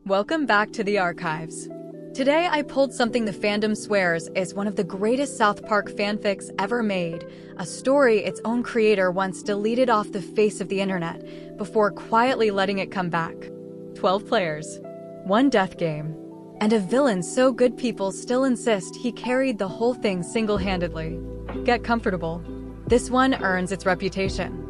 Welcome back to the archives. Today I pulled something the fandom swears is one of the greatest South Park fanfics ever made, a story its own creator once deleted off the face of the internet before quietly letting it come back. 12 players, one death game, and a villain so good people still insist he carried the whole thing single-handedly. Get comfortable. This one earns its reputation.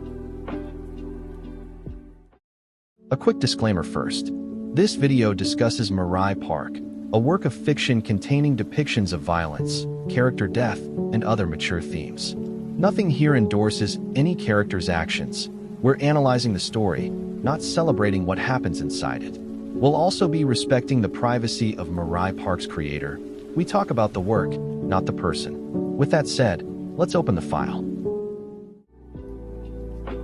A quick disclaimer first. This video discusses Mirai Park, a work of fiction containing depictions of violence, character death, and other mature themes. Nothing here endorses any character's actions. We're analyzing the story, not celebrating what happens inside it. We'll also be respecting the privacy of Mirai Park's creator. We talk about the work, not the person. With that said, let's open the file.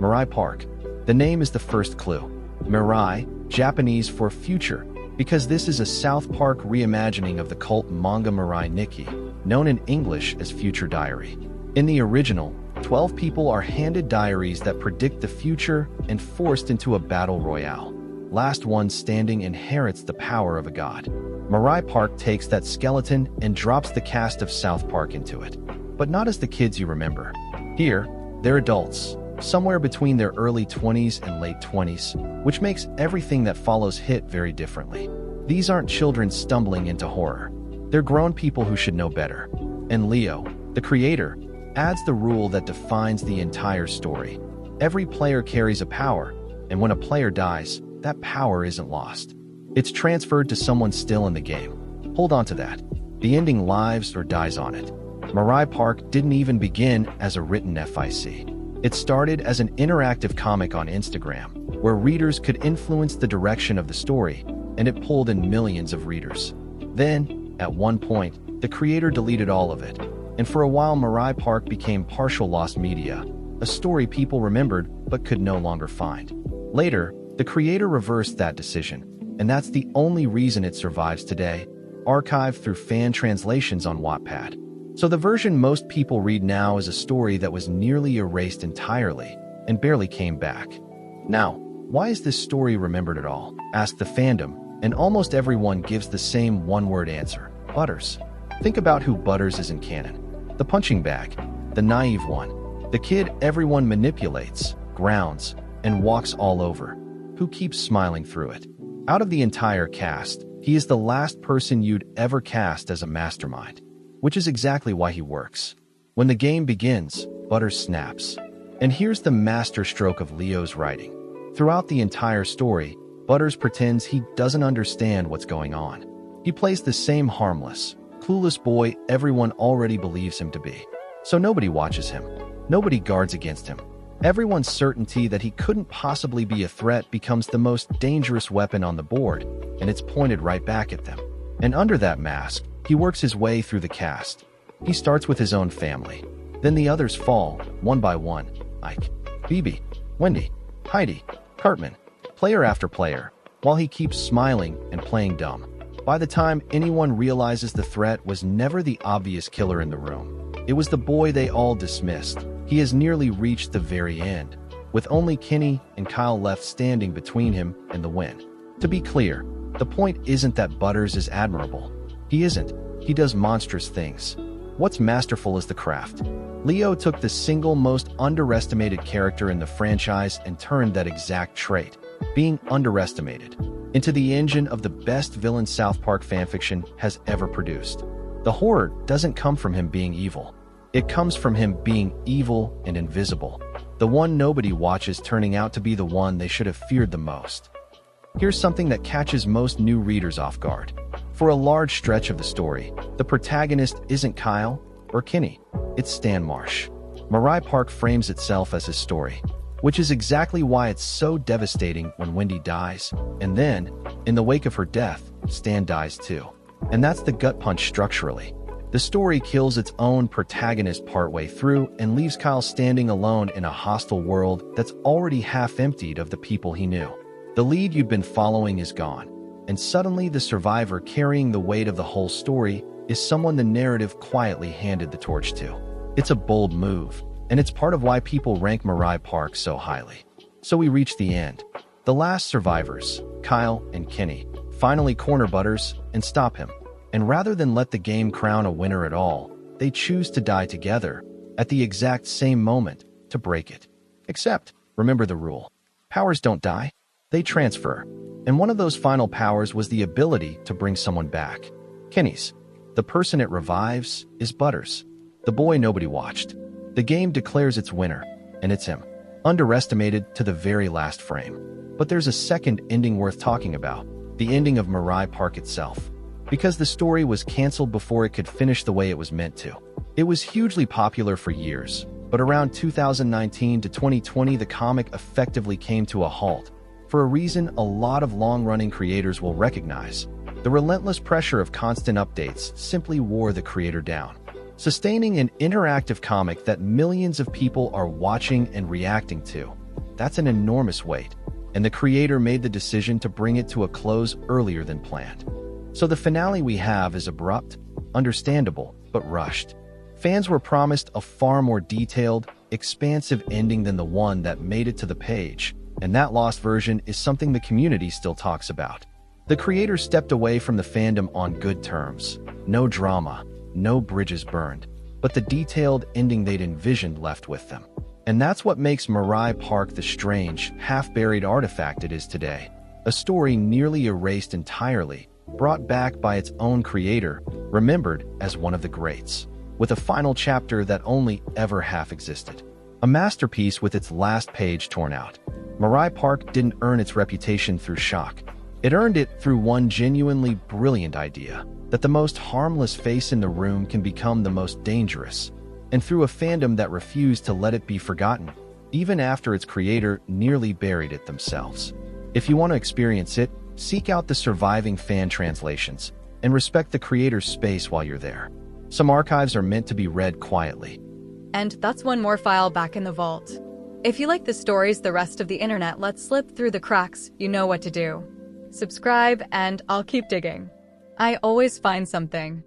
Mirai Park. The name is the first clue. Mirai, Japanese for future, because this is a South Park reimagining of the cult manga Mirai Nikki, known in English as Future Diary. In the original, 12 people are handed diaries that predict the future and forced into a battle royale. Last one standing inherits the power of a god. Mirai Park takes that skeleton and drops the cast of South Park into it. But not as the kids you remember. Here, they're adults, somewhere between their early 20s and late 20s, which makes everything that follows hit very differently. These aren't children stumbling into horror. They're grown people who should know better. And Leo, the creator, adds the rule that defines the entire story. Every player carries a power, and when a player dies, that power isn't lost. It's transferred to someone still in the game. Hold on to that. The ending lives or dies on it. Mirai Park didn't even begin as a written FIC. It started as an interactive comic on Instagram, where readers could influence the direction of the story, and it pulled in millions of readers. Then, at one point, the creator deleted all of it, and for a while Mirai Park became partial lost media, a story people remembered but could no longer find. Later, the creator reversed that decision, and that's the only reason it survives today, archived through fan translations on Wattpad. So the version most people read now is a story that was nearly erased entirely and barely came back. Now, why is this story remembered at all? Asked the fandom, and almost everyone gives the same one-word answer: Butters. Think about who Butters is in canon. The punching bag, the naive one, the kid everyone manipulates, grounds, and walks all over, who keeps smiling through it. Out of the entire cast, he is the last person you'd ever cast as a mastermind. Which is exactly why he works. When the game begins, Butters snaps. And here's the masterstroke of Leo's writing. Throughout the entire story, Butters pretends he doesn't understand what's going on. He plays the same harmless, clueless boy everyone already believes him to be. So nobody watches him. Nobody guards against him. Everyone's certainty that he couldn't possibly be a threat becomes the most dangerous weapon on the board, and it's pointed right back at them. And under that mask, he works his way through the cast. He starts with his own family. Then the others fall, one by one. Ike, Phoebe, Wendy, Heidi, Cartman, player after player, while he keeps smiling and playing dumb. By the time anyone realizes the threat was never the obvious killer in the room, it was the boy they all dismissed. He has nearly reached the very end, with only Kenny and Kyle left standing between him and the win. To be clear, the point isn't that Butters is admirable. He isn't. He does monstrous things. What's masterful is the craft. Leo took the single most underestimated character in the franchise and turned that exact trait, being underestimated, into the engine of the best villain South Park fanfiction has ever produced. The horror doesn't come from him being evil. It comes from him being evil and invisible, the one nobody watches turning out to be the one they should have feared the most. Here's something that catches most new readers off guard. For a large stretch of the story, the protagonist isn't Kyle or Kenny, it's Stan Marsh. Mirai Park frames itself as his story, which is exactly why it's so devastating when Wendy dies, and then, in the wake of her death, Stan dies too. And that's the gut punch structurally. The story kills its own protagonist partway through and leaves Kyle standing alone in a hostile world that's already half emptied of the people he knew. The lead you'd been following is gone, and suddenly the survivor carrying the weight of the whole story is someone the narrative quietly handed the torch to. It's a bold move, and it's part of why people rank Mirai Park so highly. So we reach the end. The last survivors, Kyle and Kenny, finally corner Butters and stop him. And rather than let the game crown a winner at all, they choose to die together at the exact same moment to break it. Except, remember the rule. Powers don't die, they transfer. And one of those final powers was the ability to bring someone back. Kenny's. The person it revives is Butters, the boy nobody watched. The game declares its winner, and it's him. Underestimated to the very last frame. But there's a second ending worth talking about, the ending of Mirai Park itself. Because the story was canceled before it could finish the way it was meant to. It was hugely popular for years, but around 2019 to 2020 the comic effectively came to a halt, for a reason a lot of long-running creators will recognize. The relentless pressure of constant updates simply wore the creator down. Sustaining an interactive comic that millions of people are watching and reacting to, that's an enormous weight, and the creator made the decision to bring it to a close earlier than planned. So the finale we have is abrupt, understandable, but rushed. Fans were promised a far more detailed, expansive ending than the one that made it to the page, and that lost version is something the community still talks about. The creator stepped away from the fandom on good terms. No drama, no bridges burned, but the detailed ending they'd envisioned left with them. And that's what makes Mirai Park the strange, half-buried artifact it is today. A story nearly erased entirely, brought back by its own creator, remembered as one of the greats, with a final chapter that only ever half existed. A masterpiece with its last page torn out. Mirai Park didn't earn its reputation through shock. It earned it through one genuinely brilliant idea, that the most harmless face in the room can become the most dangerous, and through a fandom that refused to let it be forgotten, even after its creator nearly buried it themselves. If you want to experience it, seek out the surviving fan translations, and respect the creator's space while you're there. Some archives are meant to be read quietly. And that's one more file back in the vault. If you like the stories the rest of the internet lets slip through the cracks, you know what to do. Subscribe and I'll keep digging. I always find something.